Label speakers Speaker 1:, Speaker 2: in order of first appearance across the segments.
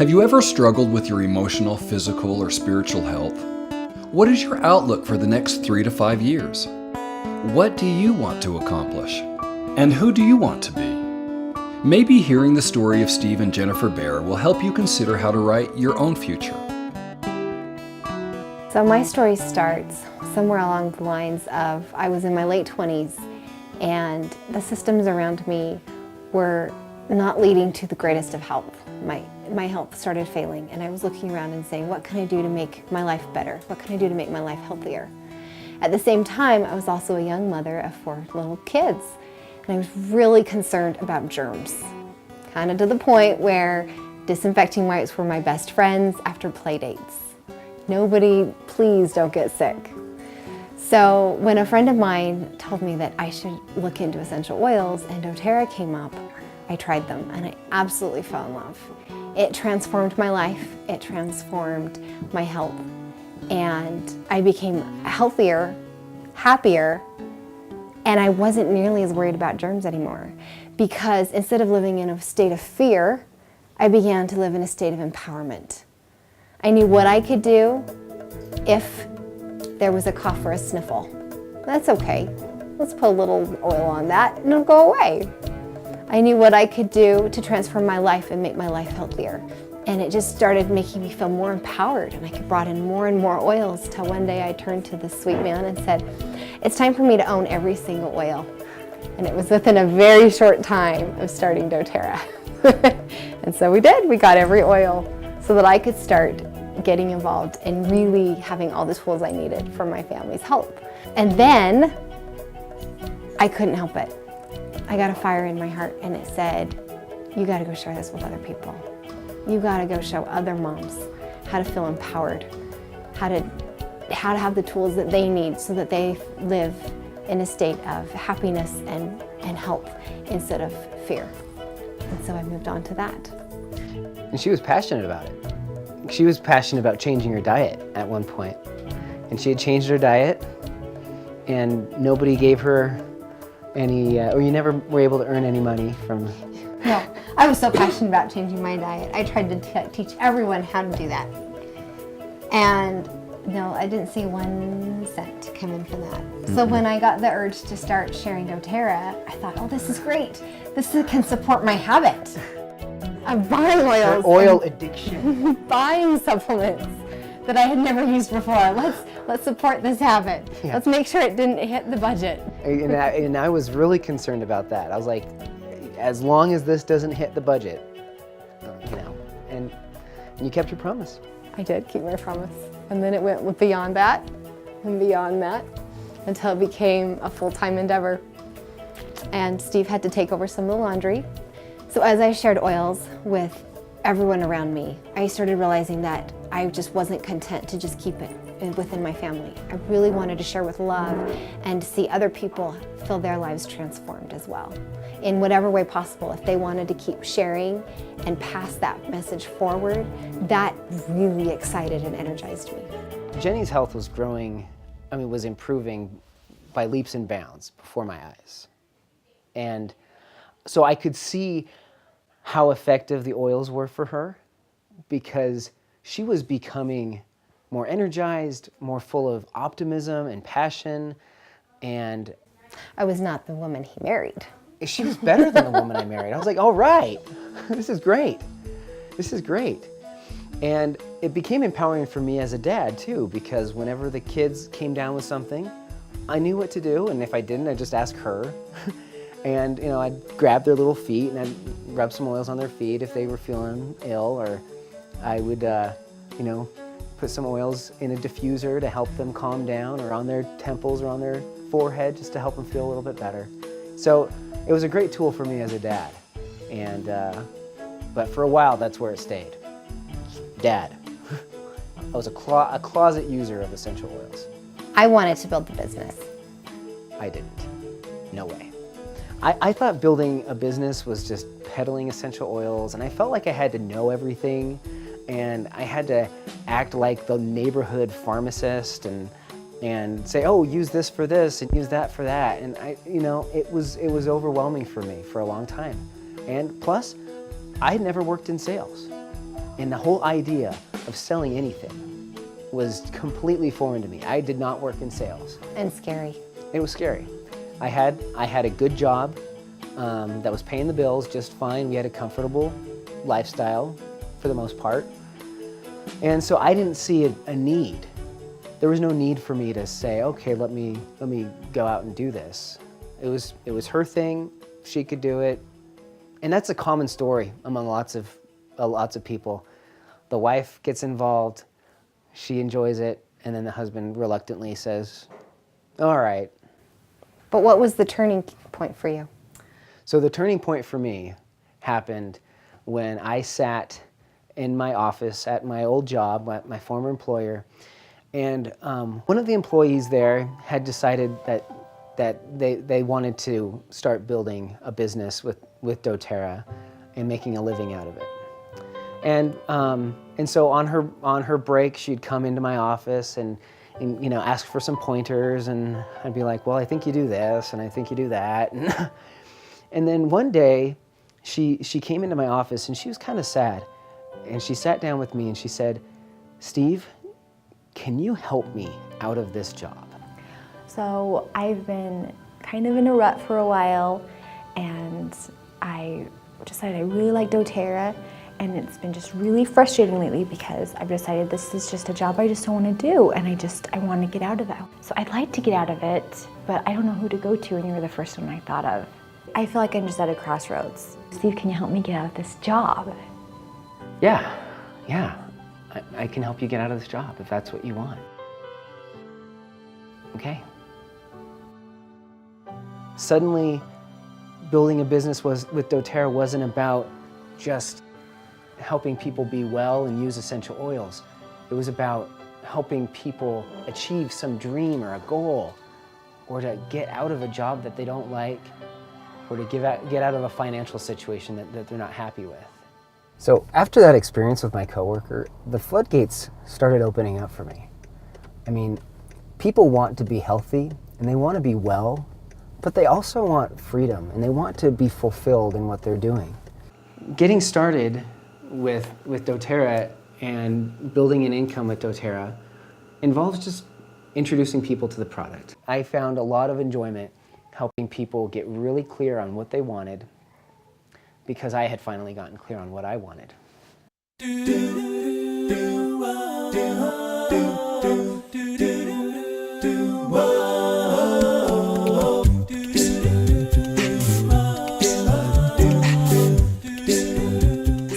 Speaker 1: Have you ever struggled with your emotional, physical, or spiritual health? What is your outlook for the next 3 to 5 years? What do you want to accomplish? And who do you want to be? Maybe hearing the story of Steve and Jennifer Bear will help you consider how to write your own future.
Speaker 2: So my story starts somewhere along the lines of I was in my late 20s and the systems around me were not leading to the greatest of health. My health started failing and I was looking around and saying, what can I do to make my life better? What can I do to make my life healthier? At the same time, I was also a young mother of 4 little kids and I was really concerned about germs, kind of to the point where disinfecting wipes were my best friends after play dates. Nobody, please don't get sick. So when a friend of mine told me that I should look into essential oils and doTERRA came up, I tried them and I absolutely fell in love. It transformed my life, it transformed my health, and I became healthier, happier, and I wasn't nearly as worried about germs anymore because instead of living in a state of fear, I began to live in a state of empowerment. I knew what I could do if there was a cough or a sniffle. That's okay. Let's put a little oil on that and it'll go away. I knew what I could do to transform my life and make my life healthier. And it just started making me feel more empowered and I brought in more and more oils till one day I turned to this sweet man and said, it's time for me to own every single oil. And it was within a very short time of starting doTERRA. And so we did, we got every oil so that I could start getting involved and really having all the tools I needed for my family's health. And then I couldn't help it. I got a fire in my heart and it said, you gotta go share this with other people. You gotta go show other moms how to feel empowered, how to have the tools that they need so that they live in a state of happiness and health instead of fear. And so I moved on to that.
Speaker 3: And she was passionate about it. She was passionate about changing her diet at one point. And she had changed her diet and nobody gave her any, or you never were able to earn any money from...
Speaker 2: No, I was so passionate about changing my diet. I tried to teach everyone how to do that. And no, I didn't see 1 cent come in from that. Mm-hmm. So when I got the urge to start sharing doTERRA, I thought, oh, this is great. This can support my habit of buying oils.
Speaker 3: Her oil addiction.
Speaker 2: Buying supplements that I had never used before. Let's support this habit. Yeah. Let's make sure it didn't hit the budget.
Speaker 3: And I was really concerned about that. I was like, as long as this doesn't hit the budget, and you kept your promise.
Speaker 2: I did keep my promise. And then it went beyond that and beyond that until it became a full-time endeavor. And Steve had to take over some of the laundry. So as I shared oils with everyone around me, I started realizing that I just wasn't content to just keep it within my family. I really wanted to share with love and see other people feel their lives transformed as well. In whatever way possible, if they wanted to keep sharing and pass that message forward, that really excited and energized me.
Speaker 3: Jenny's health was was improving by leaps and bounds before my eyes. And so I could see how effective the oils were for her because she was becoming more energized, more full of optimism and passion, and...
Speaker 2: I was not the woman he married.
Speaker 3: She was better than the woman I married. I was like, all right, this is great. This is great. And it became empowering for me as a dad too, because whenever the kids came down with something, I knew what to do, and if I didn't, I'd just ask her. And I'd grab their little feet and I'd rub some oils on their feet if they were feeling ill, or I would, put some oils in a diffuser to help them calm down, or on their temples or on their forehead just to help them feel a little bit better. So it was a great tool for me as a dad. And, but for a while, that's where it stayed. Dad. I was a closet user of essential oils.
Speaker 2: I wanted to build the business.
Speaker 3: I didn't. No way. I thought building a business was just peddling essential oils, and I felt like I had to know everything, and I had to act like the neighborhood pharmacist and say, oh, use this for this and use that for that. And it was overwhelming for me for a long time. And plus, I had never worked in sales. And the whole idea of selling anything was completely foreign to me. I did not work in sales.
Speaker 2: And scary.
Speaker 3: It was scary. I had a good job that was paying the bills just fine. We had a comfortable lifestyle for the most part. And so I didn't see a need. There was no need for me to say, okay, let me go out and do this. It was her thing. She could do it. And that's a common story among lots of people. The wife gets involved, she enjoys it, and then the husband reluctantly says, all right.
Speaker 2: But what was the turning point for you?
Speaker 3: So the turning point for me happened when I sat in my office at my old job, my former employer, and one of the employees there had decided that they wanted to start building a business with doTERRA and making a living out of it. And so on her break, she'd come into my office and ask for some pointers, and I'd be like, well, I think you do this, and I think you do that. And then one day, she came into my office, and she was kind of sad. And she sat down with me, and she said, Steve, can you help me out of this job?
Speaker 4: So I've been kind of in a rut for a while, and I decided I really like doTERRA, and it's been just really frustrating lately because I've decided this is just a job I just don't want to do, and I want to get out of that. So I'd like to get out of it, but I don't know who to go to, and you were the first one I thought of. I feel like I'm just at a crossroads. Steve, can you help me get out of this job?
Speaker 3: Yeah. I can help you get out of this job if that's what you want. Okay. Suddenly, building a business with doTERRA wasn't about just helping people be well and use essential oils. It was about helping people achieve some dream or a goal, or to get out of a job that they don't like, or to get out of a financial situation that they're not happy with. So after that experience with my coworker, the floodgates started opening up for me. I mean, people want to be healthy and they want to be well, but they also want freedom and they want to be fulfilled in what they're doing. Getting started with doTERRA and building an income with doTERRA involves just introducing people to the product. I found a lot of enjoyment helping people get really clear on what they wanted, because I had finally gotten clear on what I wanted.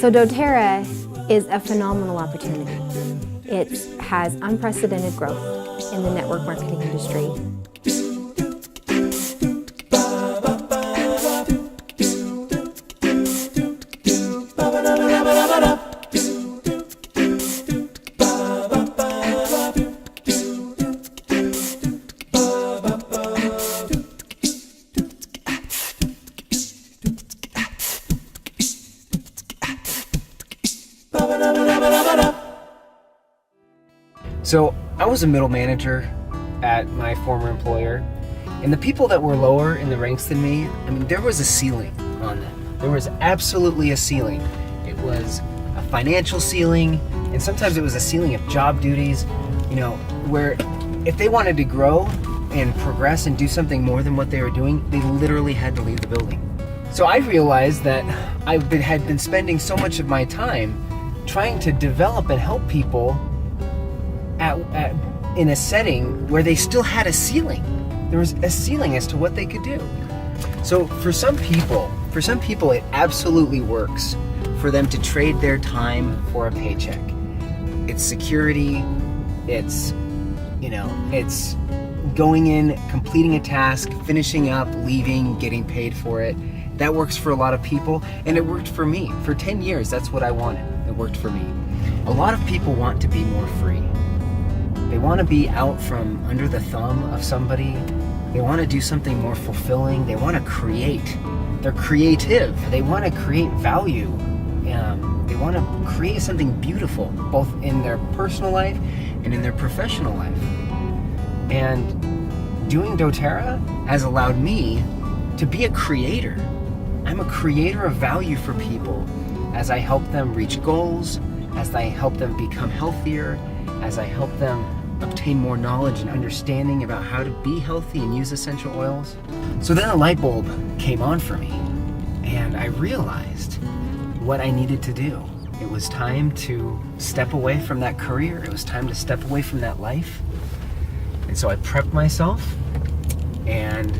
Speaker 2: So doTERRA is a phenomenal opportunity. It has unprecedented growth in the network marketing industry.
Speaker 3: So I was a middle manager at my former employer, and the people that were lower in the ranks than me, I mean, there was a ceiling on them. There was absolutely a ceiling. It was a financial ceiling, and sometimes it was a ceiling of job duties, where if they wanted to grow and progress and do something more than what they were doing, they literally had to leave the building. So I realized that I had been spending so much of my time trying to develop and help people in a setting where they still had a ceiling. There was a ceiling as to what they could do. So for some people it absolutely works for them to trade their time for a paycheck. It's security, it's going in, completing a task, finishing up, leaving, getting paid for it. That works for a lot of people, and it worked for me. For 10 years, that's what I wanted. It worked for me. A lot of people want to be more free. They want to be out from under the thumb of somebody. They want to do something more fulfilling. They want to create. They're creative. They want to create value. They want to create something beautiful, both in their personal life and in their professional life. And doing doTERRA has allowed me to be a creator. I'm a creator of value for people as I help them reach goals, as I help them become healthier, as I help them obtain more knowledge and understanding about how to be healthy and use essential oils. So then a light bulb came on for me, and I realized what I needed to do. It was time to step away from that career. It was time to step away from that life. And so I prepped myself, and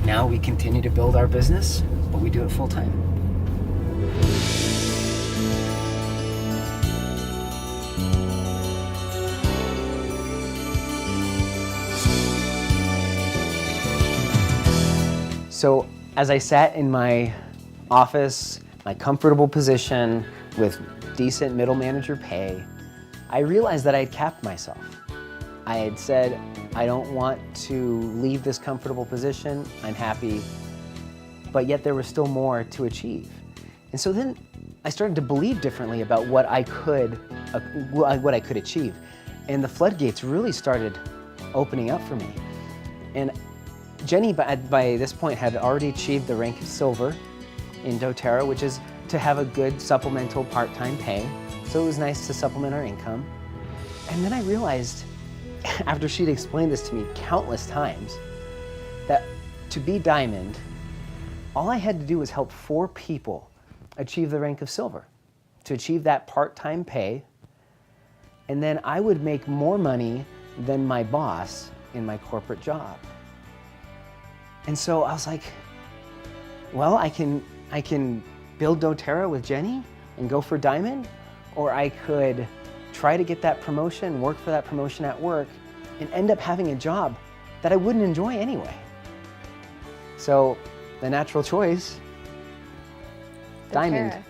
Speaker 3: now we continue to build our business, but we do it full time. So as I sat in my office, my comfortable position with decent middle manager pay, I realized that I had capped myself. I had said, I don't want to leave this comfortable position, I'm happy, but yet there was still more to achieve. And so then I started to believe differently about what I could achieve. And the floodgates really started opening up for me. And Jenny, by this point, had already achieved the rank of silver in doTERRA, which is to have a good supplemental part-time pay. So it was nice to supplement our income. And then I realized, after she'd explained this to me countless times, that to be diamond, all I had to do was help 4 people achieve the rank of silver, to achieve that part-time pay, and then I would make more money than my boss in my corporate job. And so I was like, well, I can build doTERRA with Jenny and go for diamond, or I could try to get that promotion, work for that promotion at work, and end up having a job that I wouldn't enjoy anyway. So the natural choice, diamond.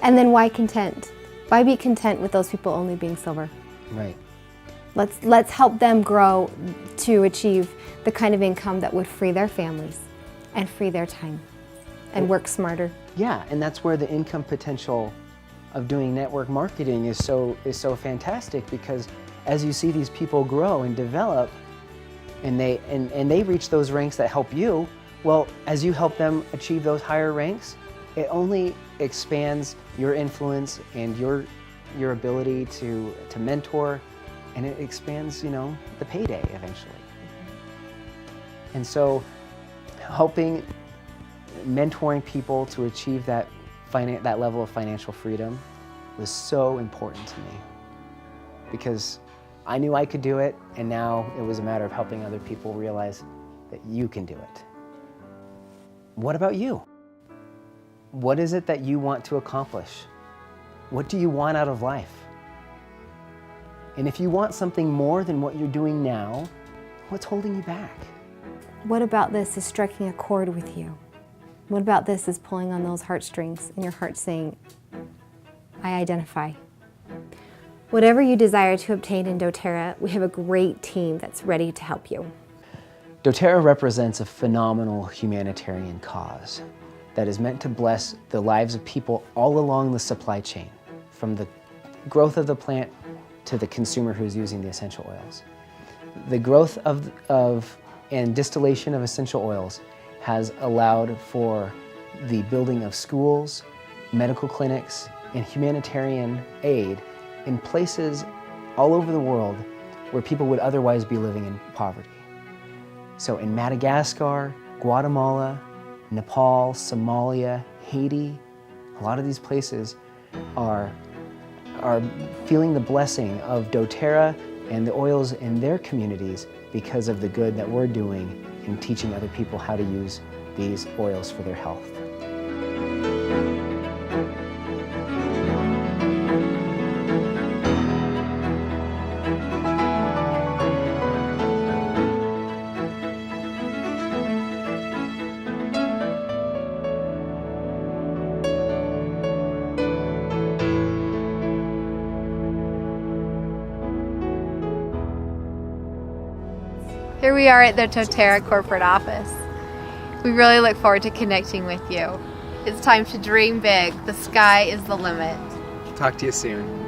Speaker 2: And then why content? Why be content with those people only being silver?
Speaker 3: Right.
Speaker 2: Let's help them grow to achieve the kind of income that would free their families and free their time and work smarter.
Speaker 3: Yeah, and that's where the income potential of doing network marketing is so fantastic, because as you see these people grow and develop and they reach those ranks that help you, well, as you help them achieve those higher ranks, it only expands your influence and your ability to mentor, and it expands, the payday eventually. And so helping, mentoring people to achieve that level of financial freedom was so important to me, because I knew I could do it, and now it was a matter of helping other people realize that you can do it. What about you? What is it that you want to accomplish? What do you want out of life? And if you want something more than what you're doing now, what's holding you back?
Speaker 2: What about this is striking a chord with you? What about this is pulling on those heartstrings and your heart saying, I identify? Whatever you desire to obtain in doTERRA, we have a great team that's ready to help you.
Speaker 3: doTERRA represents a phenomenal humanitarian cause that is meant to bless the lives of people all along the supply chain, from the growth of the plant to the consumer who's using the essential oils. The growth of and distillation of essential oils has allowed for the building of schools, medical clinics, and humanitarian aid in places all over the world where people would otherwise be living in poverty. So in Madagascar, Guatemala, Nepal, Somalia, Haiti, a lot of these places are feeling the blessing of doTERRA and the oils in their communities because of the good that we're doing in teaching other people how to use these oils for their health.
Speaker 5: Here we are at the doTERRA corporate office. We really look forward to connecting with you. It's time to dream big. The sky is the limit.
Speaker 3: Talk to you soon.